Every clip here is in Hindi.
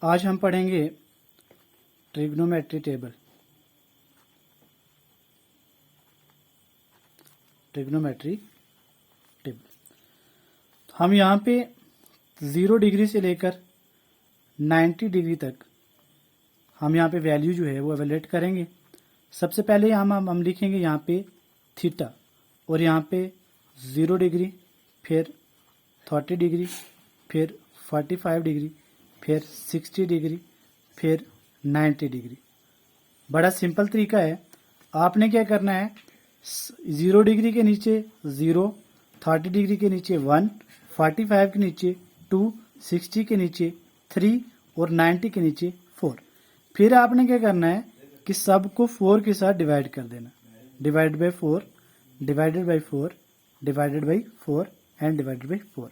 आज हम पढ़ेंगे ट्रिग्नोमेट्री टेबल। ट्रिग्नोमेट्री टेबल हम यहाँ पे 0 डिग्री से लेकर 90 डिग्री तक हम यहाँ पे वैल्यू जो है वो एवेल्यूएट करेंगे। सबसे पहले हम लिखेंगे यहाँ पे थीटा और यहाँ पे 0 डिग्री, फिर 30 डिग्री, फिर 45 डिग्री, फिर 60 डिग्री, फिर 90 डिग्री। बड़ा सिंपल तरीका है। आपने क्या करना है, 0 डिग्री के नीचे 0, 30 डिग्री के नीचे 1, 45 के नीचे 2, 60 के नीचे 3 और 90 के नीचे 4। फिर आपने क्या करना है कि सबको 4 के साथ डिवाइड कर देना। Divide by 4, divided by 4, divided by 4 and divided by 4।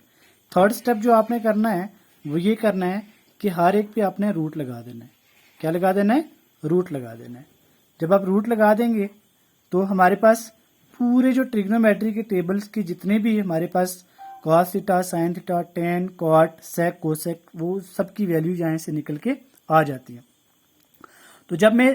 Third step जो आपने करना है वो ये करना है कि हर एक पे आपने रूट लगा देना है। क्या लगा देना है? रूट लगा देना है। जब आप रूट लगा देंगे तो हमारे पास पूरे जो ट्रिग्नोमेट्री के टेबल्स की जितने भी हमारे पास cos theta, sine theta, tan, cot, sec, cosec, वो सब की वैल्यू यहाँ से निकल के आ जाती है। तो जब मैं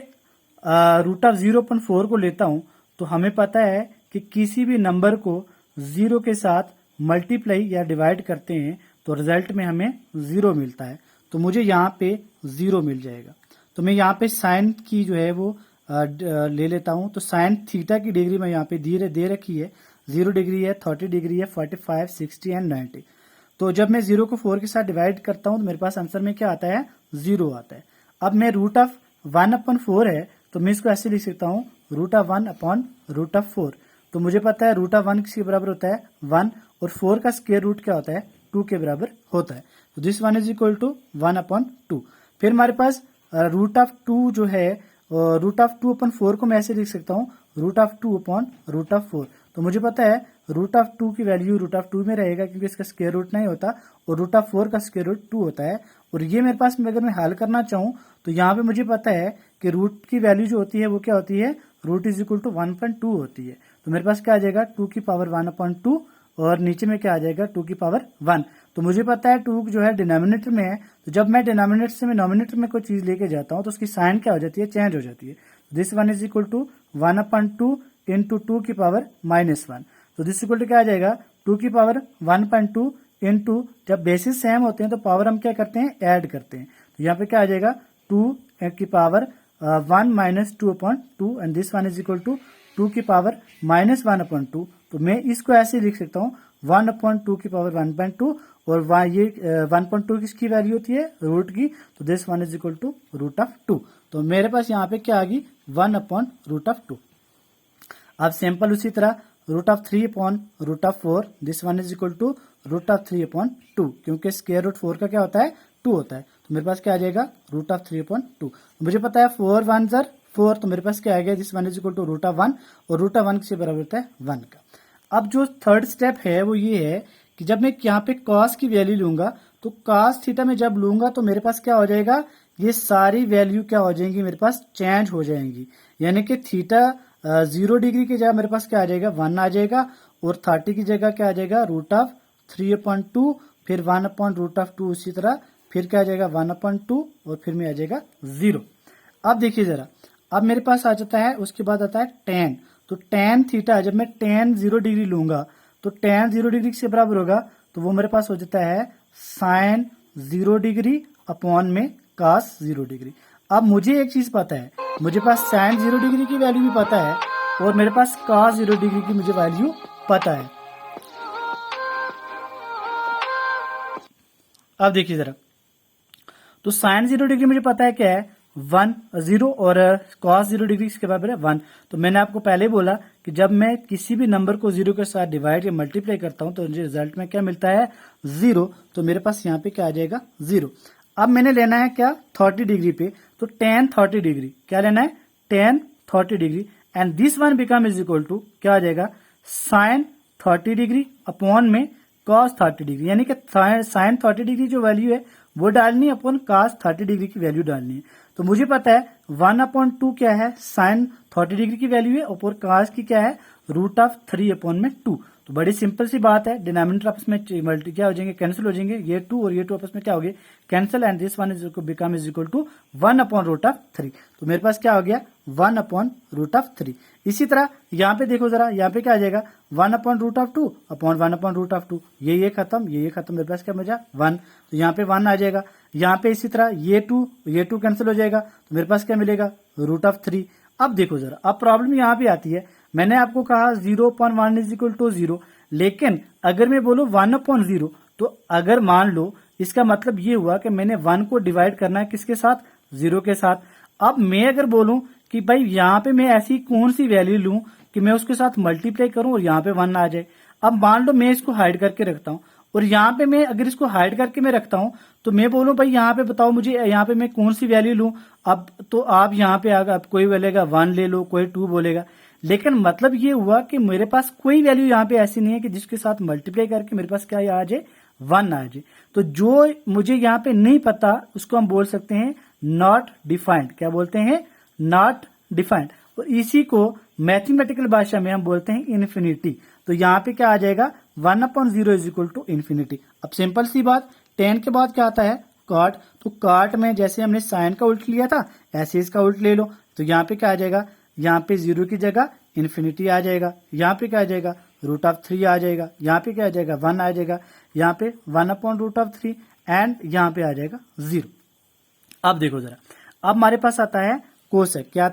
रूट ऑफ 0/4 को लेता हूं तो हमें पता है कि किसी भी नंबर को 0 के साथ मल्टीप्लाई या डिवाइड करते हैं तो रिजल्ट में हमें 0 मिलता है। तो मुझे यहाँ पे 0 मिल जाएगा। तो मैं यहाँ पे साइन की जो है वो ले लेता हूं। तो साइन थीटा की डिग्री में यहाँ पे दे रखी है, 0 डिग्री है, 30 डिग्री है, 45, 60 एंड 90। तो जब मैं 0 को 4 के साथ डिवाइड करता हूं तो मेरे पास आंसर में क्या आता है? 0 आता है। अब मैं रूट ऑफ 1/4 है तो मैं इसको ऐसे लिख सकता हूँ, रूट ऑफ 1/√4। तो मुझे पता है रूट ऑफ 1 किसके बराबर होता है? 1, और 4 का स्क्वायर रूट क्या होता है? 2 के बराबर होता है। तो this one is equal to 1/2। फिर हमारे पास रूट ऑफ 2 जो है, रूट ऑफ 2/4 को मैं ऐसे लिख सकता हूँ, रूट ऑफ 2/√4। तो मुझे पता है रूट ऑफ 2 की वैल्यू रूट ऑफ 2 में रहेगा क्योंकि इसका स्क्वायर रूट नहीं होता, और रूट ऑफ 4 का स्क्वायर रूट 2 होता है। और ये मेरे पास अगर मैं हल करना चाहूँ तो यहाँ पे मुझे पता है कि रूट की वैल्यू जो होती है वो क्या होती है? रूट इज इक्वल टू 1/2 होती है। तो मेरे पास क्या आ जाएगा? 2 की पावर 1/2, और नीचे में क्या आ जाएगा? 2 की पावर 1। तो मुझे पता है 2 जो है डिनोमिनेटर में है, तो जब मैं डिनोमिनेटर से मैं नोमिनेटर में कोई चीज लेके जाता हूँ तो उसकी साइन क्या हो जाती है? चेंज हो जाती है। This one is equal to 1/2 into 2 की पावर -1। तो दिस इक्वल टू क्या आ जाएगा? 2 की पावर 1/2 इंटू, जब बेसिस सेम होते हैं तो पावर हम क्या करते हैं? ऐड करते हैं। तो यहाँ पे क्या आ जाएगा? 2 की power 1 - 2/2 and this one is equal to 2 की पावर -1/2। तो मैं इसको ऐसे लिख सकता हूँ, 1/2 की पावर 1/2, और ये 1/2 किसकी वैल्यू होती है? रूट की। तो this one is equal to root of 2। तो मेरे पास यहाँ पे क्या आ गई? 1/√2। अब सिंपल उसी तरह root of 3/√4, this one is equal to root of 3/2, क्योंकि स्क्वायर रूट 4 का क्या होता है? 2 होता है। तो मेरे पास क्या आ जाएगा? Root of 3/2। मुझे पता है 4 1 ज़र 4, तो मेरे पास क्या आ गया? This one is equal to root of 1, और रूट ऑफ 1 किसके बराबर होता है? 1 का। अब जो थर्ड स्टेप है वो ये है कि जब मैं यहाँ पे कॉस की वैल्यू लूंगा तो कॉस थीटा में जब लूंगा तो मेरे पास क्या हो जाएगा? ये सारी वैल्यू क्या हो जाएंगी? मेरे पास चेंज हो जाएंगी। यानी कि थीटा 0 डिग्री की जगह मेरे पास क्या आ जाएगा? 1 आ जाएगा, और 30 की जगह क्या आ जाएगा? रूट ऑफ 3/2, फिर 1/√2 उसी तरह, फिर क्या आ जाएगा? 1/2, और फिर में आ जाएगा 0। अब देखिए जरा, अब मेरे पास आ जाता है, उसके बाद आता है टेन। तो टेन थीटा, जब मैं टेन 0 डिग्री लूंगा तो टेन 0 डिग्री से बराबर होगा, तो वो मेरे पास हो जाता है साइन 0 डिग्री अपॉन में कास 0 डिग्री। अब मुझे एक चीज पता है, मुझे पास साइन 0 डिग्री की वैल्यू भी पता है, और मेरे पास कास 0 डिग्री की मुझे वैल्यू पता है। अब देखिए जरा, तो साइन 0 डिग्री मुझे पता है क्या है? 1 0, और कॉस 0 डिग्री के बराबर है 1। तो मैंने आपको पहले बोला कि जब मैं किसी भी नंबर को 0 के साथ डिवाइड या मल्टीप्लाई करता हूं तो मुझे रिजल्ट में क्या मिलता है? 0। तो मेरे पास यहाँ पे क्या आ जाएगा? 0। अब मैंने लेना है क्या? 30 डिग्री पे, तो tan 30 डिग्री क्या लेना है? tan 30 degree, and this one become is equal to क्या आ जाएगा? साइन 30 डिग्री अपॉन में कॉस 30 डिग्री, यानी कि साइन 30 डिग्री जो वैल्यू है वो डालनी है अपॉन कॉस 30 डिग्री की वैल्यू डालनी है। तो मुझे पता है 1/2 क्या है? साइन 30 डिग्री की वैल्यू है, और कॉस की क्या है? Root of 3/2। तो बड़ी सिंपल सी बात है, डिनोमिनेटर आपस में क्या हो जाएंगे, कैंसिल हो जाएंगे, ये 2 और ये 2 आपस में क्या हो गए, cancel, and this one is become is equal to 1/√3। तो मेरे पास क्या हो गया, 1/√3। इसी तरह यहाँ पे देखो जरा, यहाँ पे क्या आ जाएगा, 1/√2 अपॉन 1/√2, ये खत्म, ये खत्म, मेरे पास क्या बचा 1, तो यहाँ पे 1 आ जाएगा। यहाँ पे इसी तरह ये 2 कैंसिल हो जाएगा, तो मेरे पास क्या मिलेगा, √3। अब देखो जरा, अब प्रॉब्लम यहाँ पे आती है, मैंने आपको कहा 0/1 इज इक्वल टू 0, लेकिन अगर मैं बोलूं 1/0, तो अगर मान लो इसका मतलब ये हुआ कि मैंने 1 को डिवाइड करना है किसके साथ, 0 के साथ। अब मैं अगर बोलूं कि भाई यहाँ पे मैं ऐसी कौन सी वैल्यू लूं कि मैं उसके साथ मल्टीप्लाई करूं और यहाँ पे 1 आ जाए। अब मान लो मैं इसको हाइड करके रखता हूं, और यहाँ पे मैं अगर इसको हाइड करके मैं रखता हूं, तो मैं बोलूं भाई यहाँ पे बताओ मुझे यहाँ पे मैं कौन सी वैल्यू लूं। अब तो आप यहाँ पे आगे कोई बोलेगा 1 ले लो, कोई 2 बोलेगा, लेकिन मतलब ये हुआ कि मेरे पास कोई वैल्यू यहाँ पे ऐसी नहीं है कि जिसके साथ मल्टीप्लाई करके मेरे पास क्या आ जाए, 1 आ जाए। तो जो मुझे यहाँ पे नहीं पता उसको हम बोल सकते हैं नॉट डिफाइंड। क्या बोलते हैं, नॉट डिफाइंड। और इसी को मैथमेटिकल भाषा में हम बोलते हैं इन्फिनिटी। तो यहाँ पे क्या आ जाएगा, 1/0 इज इक्वल टू इन्फिनिटी। अब सिंपल सी बात, 10 के बाद क्या आता है, कॉट। तो कॉट में जैसे हमने साइन का उल्ट लिया था, ऐसे इसका उल्ट ले लो। तो यहाँ पे क्या आ जाएगा, यहाँ पे 0 की जगह इन्फिनिटी आ जाएगा, यहाँ पे क्या आ जाएगा, √3 आ जाएगा, यहाँ पे क्या आ जाएगा, 1 आ जाएगा, यहाँ पे 1/√3, एंड यहाँ पे आ जाएगा 0। अब देखो जरा, अब हमारे पास आता है कोसेक। क्या